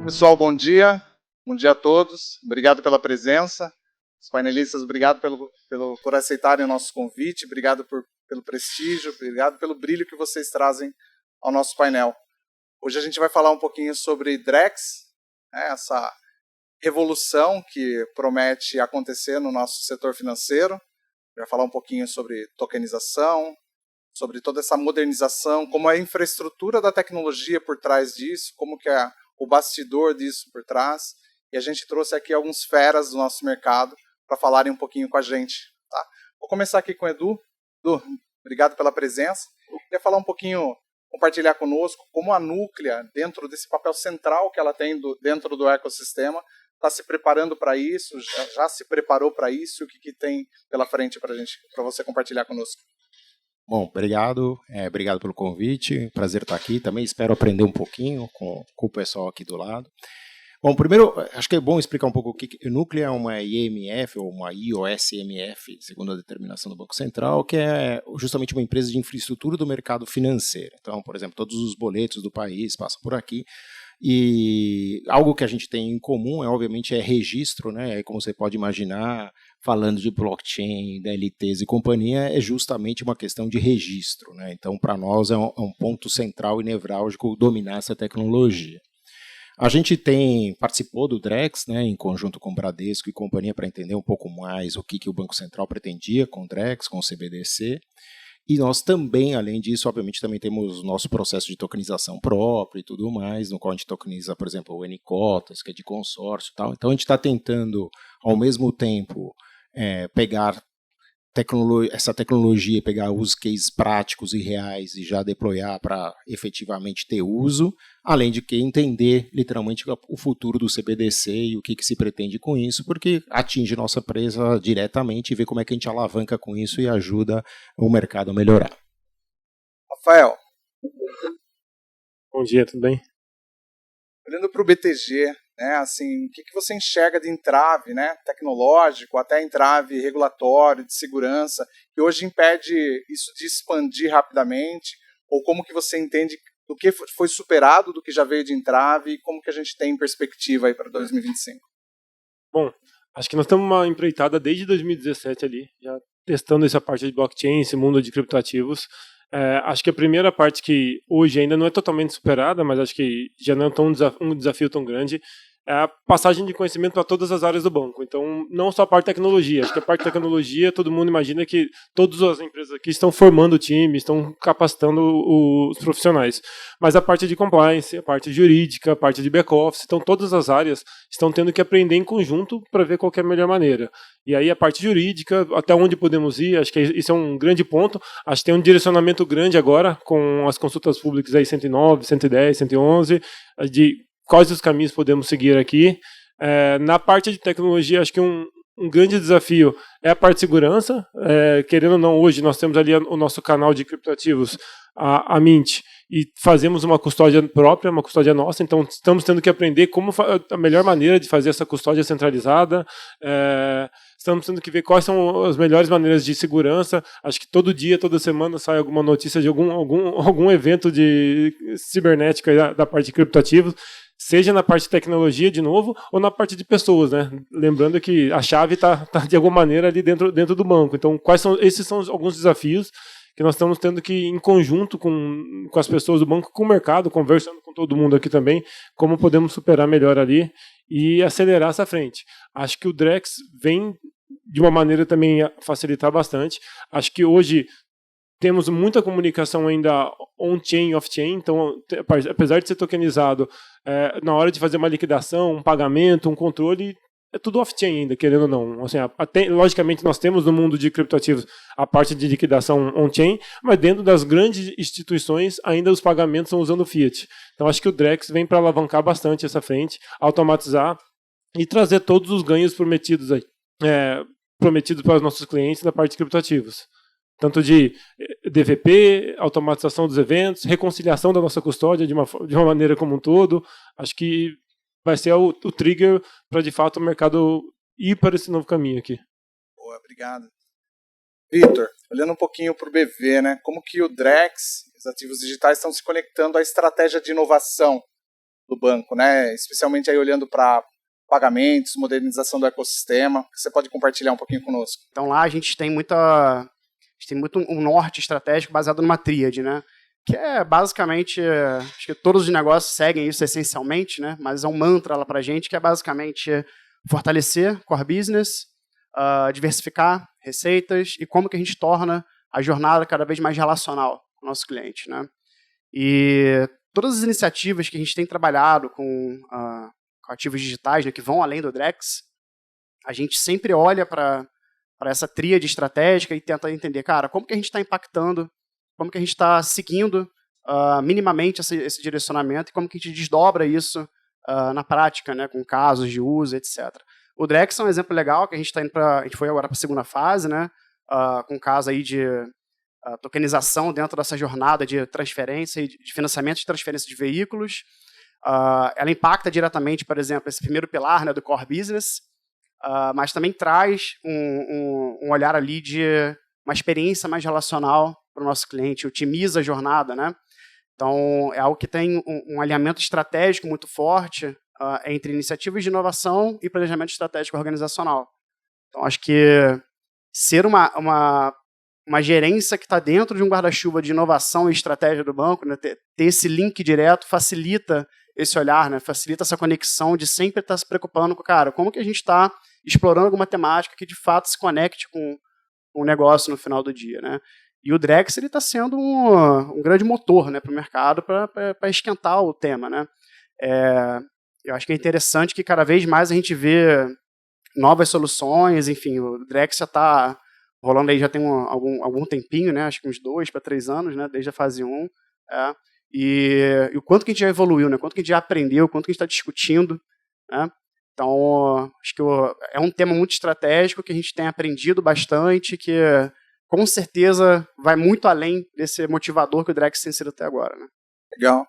Pessoal, bom dia. Bom dia a todos. Obrigado pela presença. Os painelistas, obrigado por aceitarem o nosso convite. Obrigado pelo prestígio. Obrigado pelo brilho que vocês trazem ao nosso painel. Hoje a gente vai falar um pouquinho sobre Drex, né, essa revolução que promete acontecer no nosso setor financeiro. Vai falar um pouquinho sobre tokenização, sobre toda essa modernização, como é a infraestrutura da tecnologia por trás disso, como que é o bastidor disso por trás. E a gente trouxe aqui alguns feras do nosso mercado para falarem um pouquinho com a gente. Tá? Vou começar aqui com o Edu. Edu, obrigado pela presença. Eu queria falar um pouquinho, compartilhar conosco como a Núclea, dentro desse papel central que ela tem dentro do ecossistema, está se preparando para isso, já se preparou para isso, o que tem pela frente para você compartilhar conosco. Bom, obrigado pelo convite, prazer estar aqui, também espero aprender um pouquinho com o pessoal aqui do lado. Bom, primeiro, acho que é bom explicar um pouco o que o Núclea é uma IMF, ou uma IOSMF, segundo a determinação do Banco Central, que é justamente uma empresa de infraestrutura do mercado financeiro. Então, por exemplo, todos os boletos do país passam por aqui, e algo que a gente tem em comum, obviamente, é registro, né? Como você pode imaginar, falando de blockchain, DLTs e companhia, é justamente uma questão de registro, né? Então, para nós, é um ponto central e nevrálgico dominar essa tecnologia. A gente participou do Drex, né, em conjunto com o Bradesco e companhia, para entender um pouco mais o que o Banco Central pretendia com o Drex, com o CBDC. E nós também, além disso, obviamente, também temos o nosso processo de tokenização próprio e tudo mais, no qual a gente tokeniza, por exemplo, o N-Cotas, que é de consórcio e tal. Então, a gente está tentando, ao mesmo tempo, pegar essa tecnologia, pegar use cases práticos e reais e já deployar para efetivamente ter uso, além de que entender literalmente o futuro do CBDC e o que se pretende com isso, porque atinge nossa empresa diretamente e vê como é que a gente alavanca com isso e ajuda o mercado a melhorar. Rafael. Bom dia, tudo bem? Olhando para o BTG, né, assim, o que você enxerga de entrave, né, tecnológico, até entrave regulatório, de segurança, que hoje impede isso de expandir rapidamente, ou como que você entende do que foi superado, do que já veio de entrave, e como que a gente tem em perspectiva aí para 2025? Bom, acho que nós estamos uma empreitada desde 2017 ali, já testando essa parte de blockchain, esse mundo de criptoativos. Acho que a primeira parte que hoje ainda não é totalmente superada, mas acho que já não é um desafio tão grande, é a passagem de conhecimento para todas as áreas do banco. Então, não só a parte de tecnologia. Acho que a parte de tecnologia, todo mundo imagina que todas as empresas aqui estão formando o time, estão capacitando os profissionais. Mas a parte de compliance, a parte jurídica, a parte de back-office, então todas as áreas estão tendo que aprender em conjunto para ver qual é a melhor maneira. E aí a parte jurídica, até onde podemos ir, acho que isso é um grande ponto. Acho que tem um direcionamento grande agora com as consultas públicas aí 109, 110, 111, de quais os caminhos podemos seguir aqui. Na parte de tecnologia, acho que um grande desafio é a parte de segurança. Querendo ou não, hoje nós temos ali o nosso canal de criptoativos, a Mint, e fazemos uma custódia própria, uma custódia nossa, então estamos tendo que aprender como a melhor maneira de fazer essa custódia centralizada. Estamos tendo que ver quais são as melhores maneiras de segurança. Acho que todo dia, toda semana sai alguma notícia de algum evento de cibernética da parte de criptoativos, seja na parte de tecnologia, de novo, ou na parte de pessoas, né? Lembrando que a chave está de alguma maneira ali dentro do banco. Então, esses são alguns desafios que nós estamos tendo que, em conjunto com as pessoas do banco, com o mercado, conversando com todo mundo aqui também, como podemos superar melhor ali e acelerar essa frente. Acho que o Drex vem de uma maneira também a facilitar bastante. Acho que hoje temos muita comunicação ainda on-chain e off-chain, então, apesar de ser tokenizado, na hora de fazer uma liquidação, um pagamento, um controle, é tudo off-chain ainda, querendo ou não. Assim, logicamente, nós temos no mundo de criptoativos a parte de liquidação on-chain, mas dentro das grandes instituições, ainda os pagamentos são usando fiat. Então, acho que o Drex vem para alavancar bastante essa frente, automatizar e trazer todos os ganhos prometidos para os nossos clientes da parte de criptoativos. Tanto de DVP, automatização dos eventos, reconciliação da nossa custódia de uma maneira como um todo. Acho que vai ser o trigger para, de fato, o mercado ir para esse novo caminho aqui. Boa, obrigado. Vitor, olhando um pouquinho para o BV, né? Como que o Drex, os ativos digitais, estão se conectando à estratégia de inovação do banco, né? Especialmente aí olhando para pagamentos, modernização do ecossistema. Você pode compartilhar um pouquinho conosco? Então lá a gente tem muito um norte estratégico baseado numa tríade, né? Que é basicamente, acho que todos os negócios seguem isso essencialmente, né? Mas é um mantra lá pra gente que é basicamente fortalecer core business, diversificar receitas e como que a gente torna a jornada cada vez mais relacional com o nosso cliente, né? E todas as iniciativas que a gente tem trabalhado com ativos digitais, né, que vão além do Drex, a gente sempre olha para essa tríade estratégica e tenta entender, cara, como que a gente está impactando, como que a gente está seguindo minimamente esse direcionamento e como que a gente desdobra isso na prática, né, com casos de uso, etc. O Drex é um exemplo legal que a gente está indo a gente foi agora para a segunda fase, né, com um caso aí de tokenização dentro dessa jornada de transferência e de financiamento de transferência de veículos. Ela impacta diretamente, por exemplo, esse primeiro pilar, né, do core business, mas também traz um olhar ali de uma experiência mais relacional para o nosso cliente, otimiza a jornada, né? Então, é algo que tem um alinhamento estratégico muito forte entre iniciativas de inovação e planejamento estratégico organizacional. Então, acho que ser uma gerência que está dentro de um guarda-chuva de inovação e estratégia do banco, né, ter esse link direto facilita esse olhar, né, facilita essa conexão de sempre estar se preocupando com, cara, como que a gente está explorando alguma temática que de fato se conecte com o negócio no final do dia, né? E o Drex está sendo um grande motor, né, para o mercado para esquentar o tema, né? Eu acho que é interessante que cada vez mais a gente vê novas soluções, enfim, o Drex já está rolando aí já tem algum tempinho, né? Acho que uns 2 para 3 anos, né? Desde a fase 1. E o quanto que a gente já evoluiu, né? O quanto que a gente já aprendeu, o quanto que a gente está discutindo, né? Então, acho que é um tema muito estratégico que a gente tem aprendido bastante, que com certeza vai muito além desse motivador que o Drex tem sido até agora, né? Legal.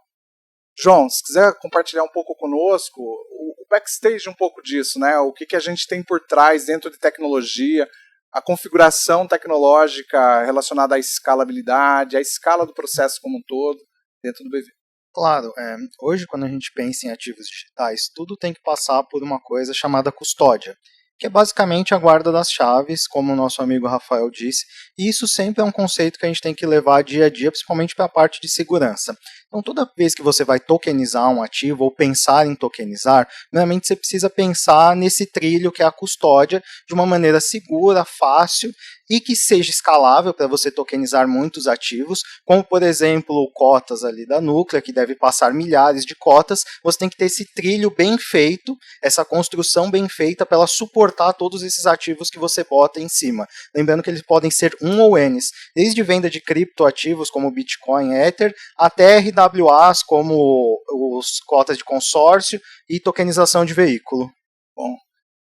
João, se quiser compartilhar um pouco conosco, o backstage um pouco disso, né? O que a gente tem por trás dentro de tecnologia, a configuração tecnológica relacionada à escalabilidade, à escala do processo como um todo dentro do BV. Claro, hoje quando a gente pensa em ativos digitais, tudo tem que passar por uma coisa chamada custódia, que é basicamente a guarda das chaves, como o nosso amigo Rafael disse, e isso sempre é um conceito que a gente tem que levar dia a dia, principalmente para a parte de segurança. Então, toda vez que você vai tokenizar um ativo ou pensar em tokenizar, normalmente você precisa pensar nesse trilho que é a custódia de uma maneira segura, fácil e que seja escalável para você tokenizar muitos ativos, como por exemplo cotas ali da Núclea, que deve passar milhares de cotas. Você tem que ter esse trilho bem feito, essa construção bem feita para ela suportar todos esses ativos que você bota em cima. Lembrando que eles podem ser ou Ns, desde venda de criptoativos como Bitcoin, Ether, até RWAs como os cotas de consórcio e tokenização de veículo. Bom,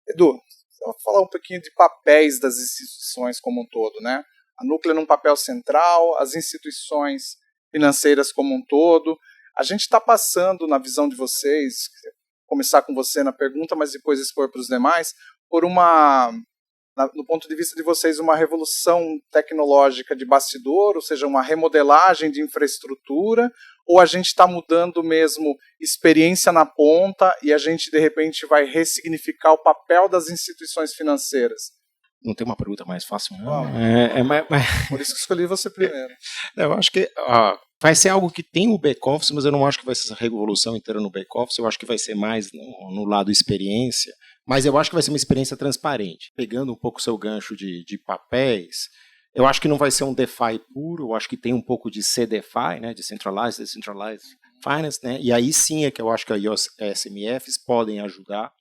Edu, vou falar um pouquinho de papéis das instituições como um todo, né? A Núclea num papel central, as instituições financeiras como um todo. A gente está passando, na visão de vocês, começar com você na pergunta, mas depois expor para os demais, por no ponto de vista de vocês, uma revolução tecnológica de bastidor, ou seja, uma remodelagem de infraestrutura, ou a gente está mudando mesmo experiência na ponta e a gente, de repente, vai ressignificar o papel das instituições financeiras? Não tem uma pergunta mais fácil, não? Por isso que escolhi você primeiro. Eu acho que vai ser algo que tem o back-office, mas eu não acho que vai ser essa revolução inteira no back-office, eu acho que vai ser mais no lado experiência, mas eu acho que vai ser uma experiência transparente. Pegando um pouco o seu gancho de papéis, eu acho que não vai ser um DeFi puro, eu acho que tem um pouco de CDFI, né, de Decentralized Finance, né, e aí sim é que eu acho que os SMFs podem ajudar.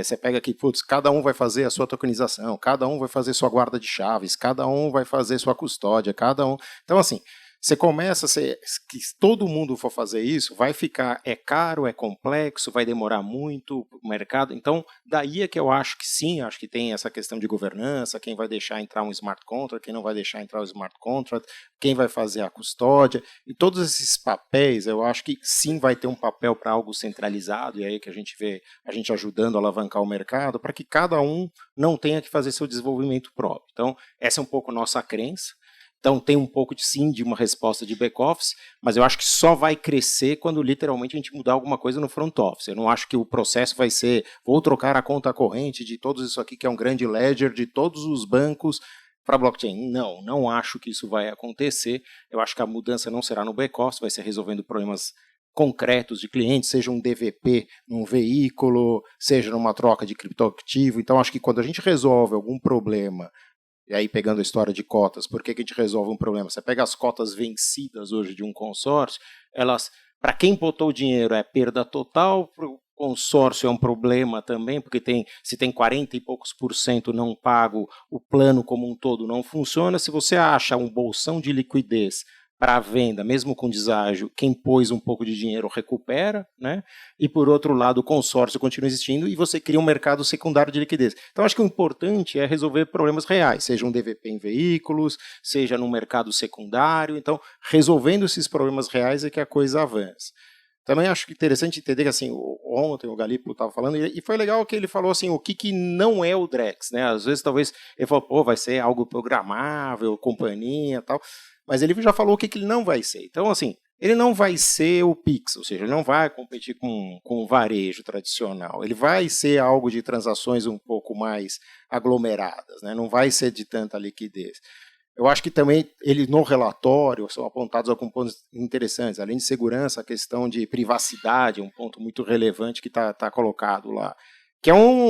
Você pega aqui, cada um vai fazer a sua tokenização, cada um vai fazer sua guarda de chaves, cada um vai fazer sua custódia, cada um... Então, assim, você começa a ser... que todo mundo for fazer isso, vai ficar... É caro, é complexo, vai demorar muito o mercado. Então, daí é que eu acho que sim, acho que tem essa questão de governança, quem vai deixar entrar um smart contract, quem não vai deixar entrar o smart contract, quem vai fazer a custódia, e todos esses papéis, eu acho que sim vai ter um papel para algo centralizado, e aí que a gente vê a gente ajudando a alavancar o mercado, para que cada um não tenha que fazer seu desenvolvimento próprio. Então, essa é um pouco nossa crença. Então tem um pouco de uma resposta de back-office, mas eu acho que só vai crescer quando literalmente a gente mudar alguma coisa no front office. Eu não acho que o processo vai ser, vou trocar a conta corrente de todos isso aqui, que é um grande ledger de todos os bancos para blockchain. Não acho que isso vai acontecer. Eu acho que a mudança não será no back-office, vai ser resolvendo problemas concretos de clientes, seja um DVP num veículo, seja numa troca de criptoativo. Então acho que quando a gente resolve algum problema, e aí pegando a história de cotas, por que a gente resolve um problema? Você pega as cotas vencidas hoje de um consórcio, elas, para quem botou o dinheiro é perda total, para o consórcio é um problema também, porque se tem 40 e poucos % não pago, o plano como um todo não funciona. Se você acha um bolsão de liquidez para a venda, mesmo com deságio, quem pôs um pouco de dinheiro recupera, né? E por outro lado o consórcio continua existindo e você cria um mercado secundário de liquidez. Então acho que o importante é resolver problemas reais, seja um DVP em veículos, seja no mercado secundário. Então resolvendo esses problemas reais é que a coisa avança. Também acho interessante entender que assim, ontem o Galípolo estava falando, e foi legal que ele falou assim, o que não é o Drex, né? Às vezes talvez ele falou, vai ser algo programável, companhia, tal. Mas ele já falou o que ele não vai ser. Então, assim, ele não vai ser o Pix, ou seja, ele não vai competir com o varejo tradicional. Ele vai ser algo de transações um pouco mais aglomeradas, né? Não vai ser de tanta liquidez. Eu acho que também, ele no relatório, são apontados alguns pontos interessantes. Além de segurança, a questão de privacidade é um ponto muito relevante que está colocado lá.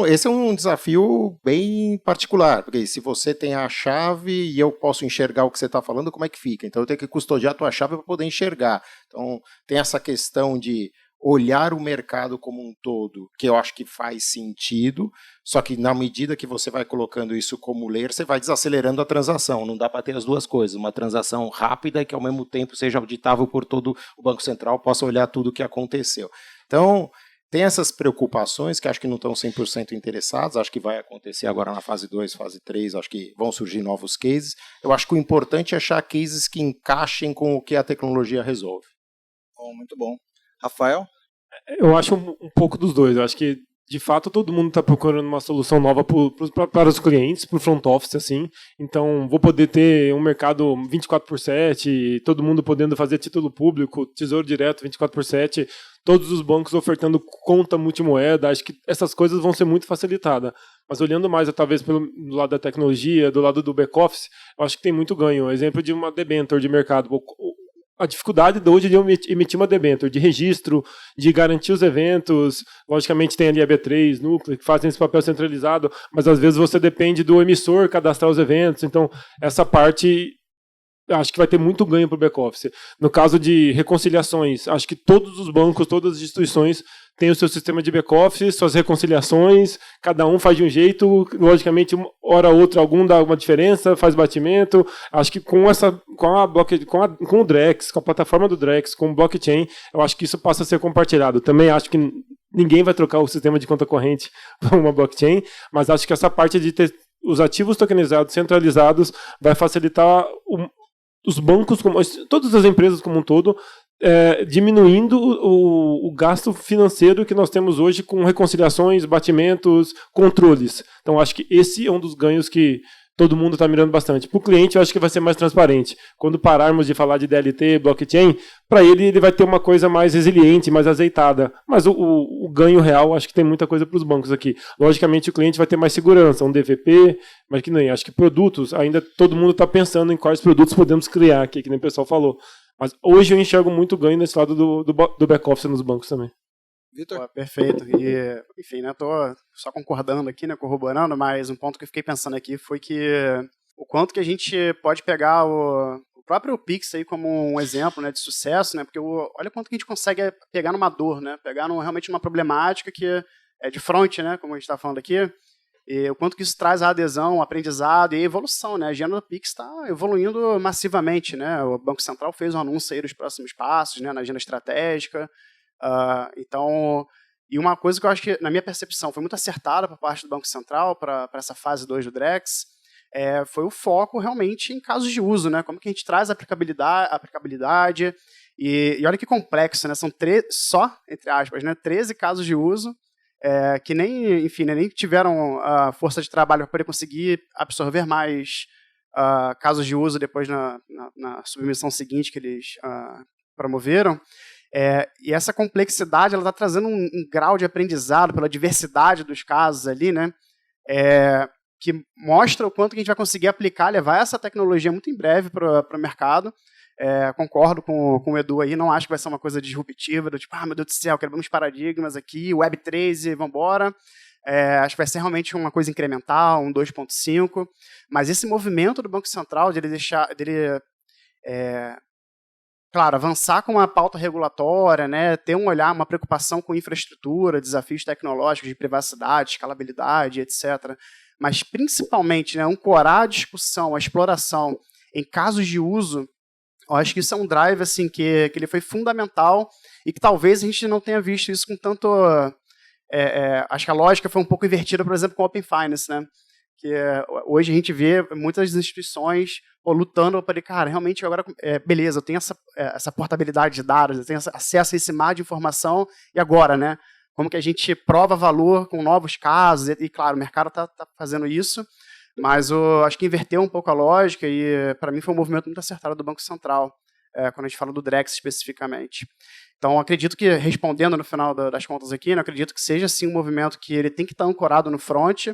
Esse é um desafio bem particular, porque se você tem a chave e eu posso enxergar o que você está falando, como é que fica? Então eu tenho que custodiar a tua chave para poder enxergar. Então tem essa questão de olhar o mercado como um todo, que eu acho que faz sentido, só que na medida que você vai colocando isso como layer, você vai desacelerando a transação. Não dá para ter as duas coisas, uma transação rápida e que ao mesmo tempo seja auditável por todo o Banco Central, possa olhar tudo o que aconteceu. Então tem essas preocupações que acho que não estão 100% interessados, acho que vai acontecer agora na fase 2, fase 3, acho que vão surgir novos cases. Eu acho que o importante é achar cases que encaixem com o que a tecnologia resolve. Bom, muito bom. Rafael? Eu acho um pouco dos dois. Eu acho que, de fato, todo mundo está procurando uma solução nova para os clientes, para o front office, assim. Então, vou poder ter um mercado 24/7, todo mundo podendo fazer título público, tesouro direto 24/7, todos os bancos ofertando conta multimoeda. Acho que essas coisas vão ser muito facilitadas. Mas olhando mais, talvez, do lado da tecnologia, do lado do back-office, eu acho que tem muito ganho. Exemplo de uma debenture de mercado. A dificuldade de hoje de emitir uma debenture, de registro, de garantir os eventos. Logicamente tem ali a B3, Núcleo, que fazem esse papel centralizado, mas às vezes você depende do emissor cadastrar os eventos. Então, essa parte acho que vai ter muito ganho para o back-office. No caso de reconciliações, acho que todos os bancos, todas as instituições têm o seu sistema de back-office, suas reconciliações, cada um faz de um jeito, logicamente, hora ou outra, algum dá uma diferença, faz batimento. Acho que com o Drex, com a plataforma do Drex, com o blockchain, eu acho que isso passa a ser compartilhado. Também acho que ninguém vai trocar o sistema de conta corrente para uma blockchain, mas acho que essa parte de ter os ativos tokenizados, centralizados, vai facilitar os bancos, todas as empresas como um todo, diminuindo o gasto financeiro que nós temos hoje com reconciliações, batimentos, controles. Então, acho que esse é um dos ganhos que todo mundo está mirando bastante. Para o cliente, eu acho que vai ser mais transparente. Quando pararmos de falar de DLT, blockchain, para ele vai ter uma coisa mais resiliente, mais azeitada. Mas o ganho real, acho que tem muita coisa para os bancos aqui. Logicamente, o cliente vai ter mais segurança, um DVP, mas que nem, acho que produtos, ainda todo mundo está pensando em quais produtos podemos criar aqui, que nem o pessoal falou. Mas hoje eu enxergo muito ganho nesse lado do back-office nos bancos também. Vitor? Perfeito. E, enfim, né, tô só concordando aqui, né, corroborando, mas um ponto que eu fiquei pensando aqui foi que o quanto que a gente pode pegar o próprio Pix aí como um exemplo, né, de sucesso, né, porque olha quanto que a gente consegue pegar numa dor, né, pegar realmente uma problemática que é de front, né, como a gente está falando aqui, e o quanto que isso traz a adesão, o aprendizado e a evolução, né, a agenda do Pix está evoluindo massivamente, né, o Banco Central fez um anúncio aí dos próximos passos, né, na agenda estratégica. Então, e uma coisa que eu acho que, na minha percepção, foi muito acertada por parte do Banco Central para essa fase 2 do Drex, foi o foco realmente em casos de uso, né? Como que a gente traz a aplicabilidade e olha que complexo, né? São só, entre aspas, né, 13 casos de uso que nem tiveram a força de trabalho para poder conseguir absorver mais casos de uso depois na submissão seguinte que eles promoveram. E essa complexidade ela está trazendo um grau de aprendizado pela diversidade dos casos ali, né? Que mostra o quanto que a gente vai conseguir aplicar, levar essa tecnologia muito em breve para o mercado. Concordo com o Edu aí, não acho que vai ser uma coisa disruptiva, do tipo, meu Deus do céu, quebramos paradigmas aqui, Web3 e vambora. Acho que vai ser realmente uma coisa incremental, um 2.5, mas esse movimento do Banco Central de ele claro, avançar com uma pauta regulatória, né, ter um olhar, uma preocupação com infraestrutura, desafios tecnológicos de privacidade, escalabilidade, etc., mas principalmente, né, ancorar a discussão, a exploração em casos de uso. Eu acho que isso é um drive assim, que ele foi fundamental e que talvez a gente não tenha visto isso com tanto... acho que a lógica foi um pouco invertida, por exemplo, com o Open Finance, né? Que hoje a gente vê muitas instituições lutando para, cara, realmente agora, beleza, eu tenho essa portabilidade de dados, eu tenho acesso a esse mar de informação, e agora, né? Como que a gente prova valor com novos casos, e claro, o mercado está fazendo isso, mas acho que inverteu um pouco a lógica e, para mim, foi um movimento muito acertado do Banco Central, quando a gente fala do Drex especificamente. Então, acredito que, respondendo no final das contas aqui, né, acredito que seja, sim, um movimento que ele tem que estar ancorado no front,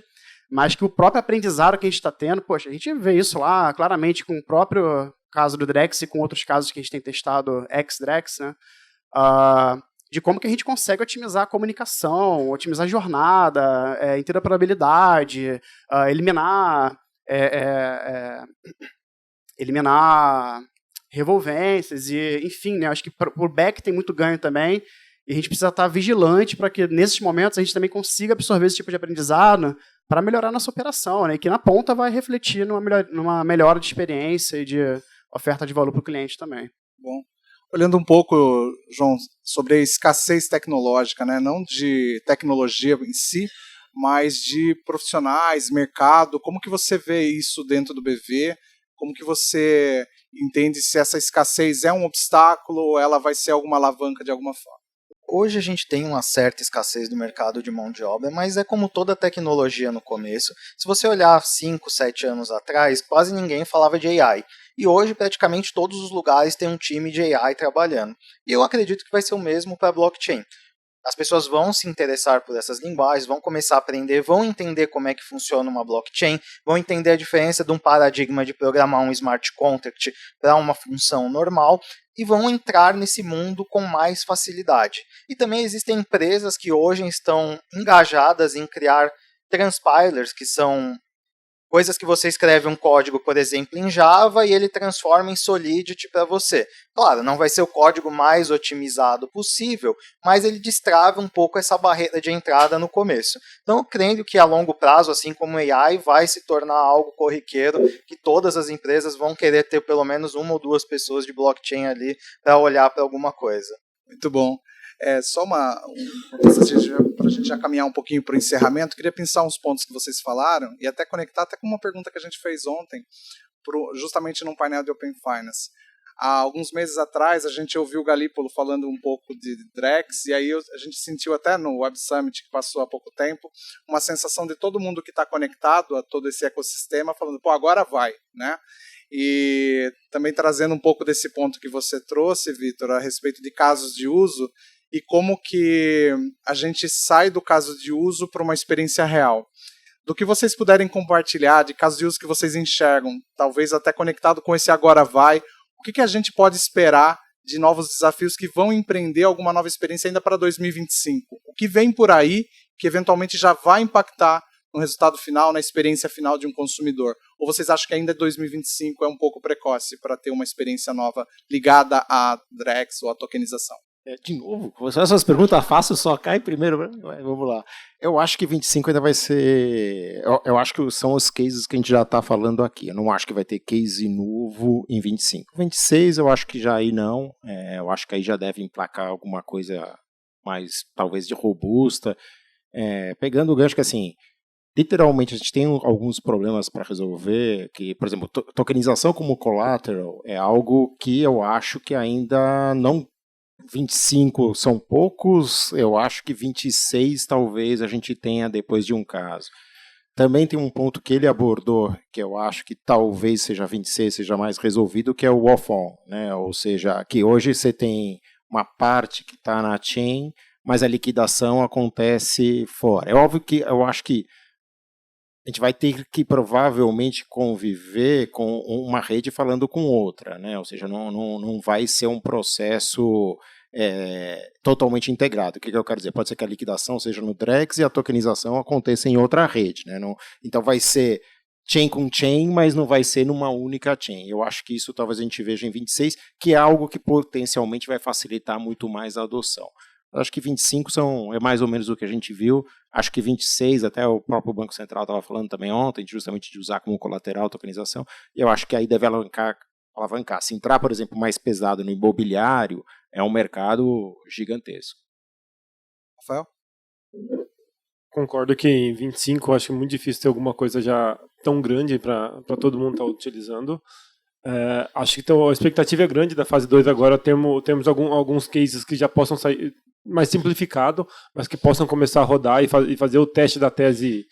mas que o próprio aprendizado que a gente está tendo, poxa, a gente vê isso lá claramente com o próprio caso do Drex e com outros casos que a gente tem testado, ex-Drex, né, de como que a gente consegue otimizar a comunicação, otimizar a jornada, interoperabilidade, eliminar revolvências, e, enfim, né, acho que o back tem muito ganho também, e a gente precisa estar vigilante para que, nesses momentos, a gente também consiga absorver esse tipo de aprendizado para melhorar nossa operação, né, e que na ponta vai refletir numa melhora de experiência e de oferta de valor para o cliente também. Bom. Olhando um pouco, João, sobre a escassez tecnológica, né? Não de tecnologia em si, mas de profissionais, mercado, como que você vê isso dentro do BV? Como que você entende se essa escassez é um obstáculo ou ela vai ser alguma alavanca de alguma forma? Hoje a gente tem uma certa escassez do mercado de mão de obra, mas é como toda tecnologia no começo. Se você olhar 5, 7 anos atrás, quase ninguém falava de AI. E hoje praticamente todos os lugares têm um time de AI trabalhando. E eu acredito que vai ser o mesmo para blockchain. As pessoas vão se interessar por essas linguagens, vão começar a aprender, vão entender como é que funciona uma blockchain, vão entender a diferença de um paradigma de programar um smart contract para uma função normal e vão entrar nesse mundo com mais facilidade. E também existem empresas que hoje estão engajadas em criar transpilers, que são coisas que você escreve um código, por exemplo, em Java e ele transforma em Solidity para você. Claro, não vai ser o código mais otimizado possível, mas ele destrava um pouco essa barreira de entrada no começo. Então, eu creio que a longo prazo, assim como o AI, vai se tornar algo corriqueiro, que todas as empresas vão querer ter pelo menos 1 ou 2 pessoas de blockchain ali para olhar para alguma coisa. Muito bom. Só para a gente já caminhar um pouquinho para o encerramento, queria pensar uns pontos que vocês falaram e até conectar até com uma pergunta que a gente fez ontem, justamente num painel de Open Finance. Há alguns meses atrás, a gente ouviu o Galípolo falando um pouco de Drex, e aí a gente sentiu até no Web Summit, que passou há pouco tempo, uma sensação de todo mundo que está conectado a todo esse ecossistema, falando, agora vai, né? E também trazendo um pouco desse ponto que você trouxe, Vitor, a respeito de casos de uso, e como que a gente sai do caso de uso para uma experiência real. Do que vocês puderem compartilhar, de casos de uso que vocês enxergam, talvez até conectado com esse agora vai, o que a gente pode esperar de novos desafios que vão empreender alguma nova experiência ainda para 2025? O que vem por aí, que eventualmente já vai impactar no resultado final, na experiência final de um consumidor? Ou vocês acham que ainda 2025 é um pouco precoce para ter uma experiência nova ligada à Drex ou à tokenização? De novo, essas perguntas fáceis só cai primeiro. Vamos lá. Eu acho que 25 ainda vai ser. Eu acho que são os cases que a gente já está falando aqui. Eu não acho que vai ter case novo em 25. 26 eu acho que já aí não. Eu acho que aí já deve emplacar alguma coisa mais, talvez, de robusta. Pegando o gancho que, assim, literalmente a gente tem alguns problemas para resolver, que, por exemplo, tokenização como collateral é algo que eu acho que ainda não. 25 são poucos, eu acho que 26 talvez a gente tenha depois de um caso. também tem um ponto que ele abordou, que eu acho que talvez seja 26, seja mais resolvido, que é o off-on, né? Ou seja, que hoje você tem uma parte que está na chain, mas a liquidação acontece fora. É óbvio que eu acho que a gente vai ter que provavelmente conviver com uma rede falando com outra, né? Ou seja, não vai ser um processo totalmente integrado. O que eu quero dizer? Pode ser que a liquidação seja no Drex e a tokenização aconteça em outra rede, né? Então vai ser chain com chain, mas não vai ser numa única chain. Eu acho que isso talvez a gente veja em 26, que é algo que potencialmente vai facilitar muito mais a adoção. Eu acho que 25 é mais ou menos o que a gente viu. Acho que 26, até o próprio Banco Central estava falando também ontem, justamente de usar como colateral a tokenização. E eu acho que aí deve alavancar. Se entrar, por exemplo, mais pesado no imobiliário, é um mercado gigantesco. Rafael? Concordo que em 25 eu acho muito difícil ter alguma coisa já tão grande para todo mundo estar utilizando. Acho que a expectativa é grande da fase 2 agora. Temos alguns cases que já possam sair mais simplificado, mas que possam começar a rodar e fazer o teste da tese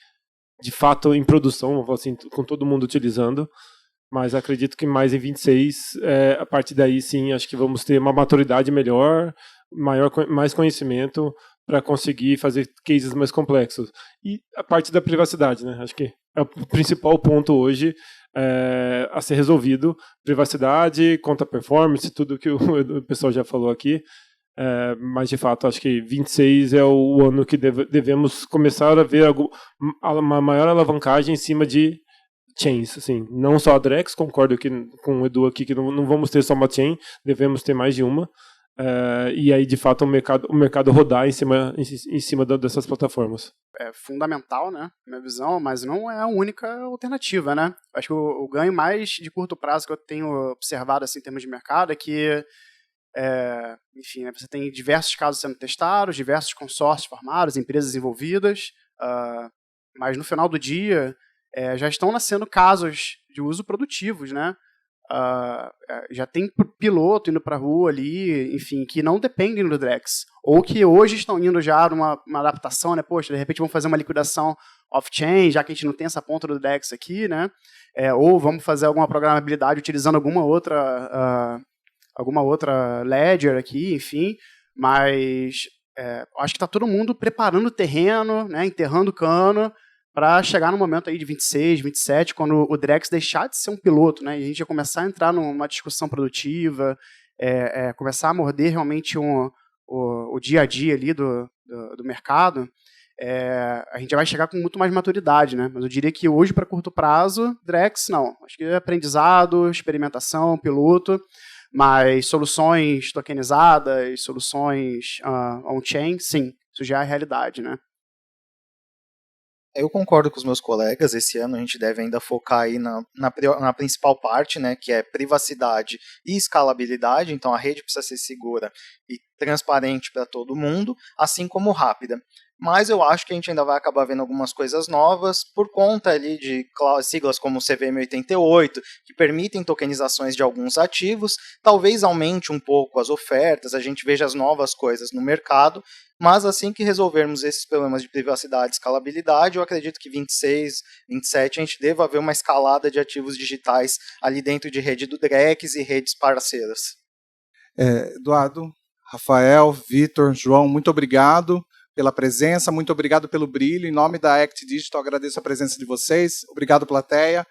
de fato em produção, assim, com todo mundo utilizando. Mas acredito que mais em 26, a partir daí sim, acho que vamos ter uma maturidade melhor, mais conhecimento para conseguir fazer cases mais complexos. E a parte da privacidade, né? Acho que é o principal ponto hoje a ser resolvido. Privacidade, conta performance, tudo que o pessoal já falou aqui. Mas de fato acho que 26 é o ano que devemos começar a ver uma maior alavancagem em cima de chains, assim, não só a Drex, concordo com o Edu aqui que não vamos ter só uma chain, devemos ter mais de uma, e aí de fato o mercado rodar em cima dessas plataformas. É fundamental, né, minha visão, mas não é a única alternativa, né? Acho que o ganho mais de curto prazo que eu tenho observado assim, em termos de mercado é que enfim, né, você tem diversos casos sendo testados, diversos consórcios formados, empresas envolvidas, mas no final do dia já estão nascendo casos de uso produtivos, né? Já tem piloto indo para a rua ali, enfim, que não dependem do Drex, ou que hoje estão indo já numa adaptação, né? Poxa, de repente vamos fazer uma liquidação off-chain, já que a gente não tem essa ponta do Drex aqui, né? Ou vamos fazer alguma programabilidade utilizando alguma outra ledger aqui, enfim, mas acho que está todo mundo preparando o terreno, né, enterrando o cano, para chegar no momento aí de 26, 27, quando o Drex deixar de ser um piloto, né, e a gente ia começar a entrar numa discussão produtiva, começar a morder realmente o dia a dia ali do mercado, a gente já vai chegar com muito mais maturidade, né? Mas eu diria que hoje, para curto prazo, Drex, não. Acho que é aprendizado, experimentação, piloto, mas soluções tokenizadas, soluções on-chain, sim, isso já é a realidade, né? Eu concordo com os meus colegas, esse ano a gente deve ainda focar aí na principal parte, né, que é privacidade e escalabilidade, então a rede precisa ser segura e transparente para todo mundo, assim como rápida. Mas eu acho que a gente ainda vai acabar vendo algumas coisas novas por conta ali de siglas como CVM88, que permitem tokenizações de alguns ativos, talvez aumente um pouco as ofertas, a gente veja as novas coisas no mercado, mas assim que resolvermos esses problemas de privacidade e escalabilidade, eu acredito que 26, 27 a gente deva ver uma escalada de ativos digitais ali dentro de rede do Drex e redes parceiras. Eduardo, Rafael, Vitor, João, muito obrigado pela presença, muito obrigado pelo brilho. Em nome da Act Digital, agradeço a presença de vocês. Obrigado, plateia.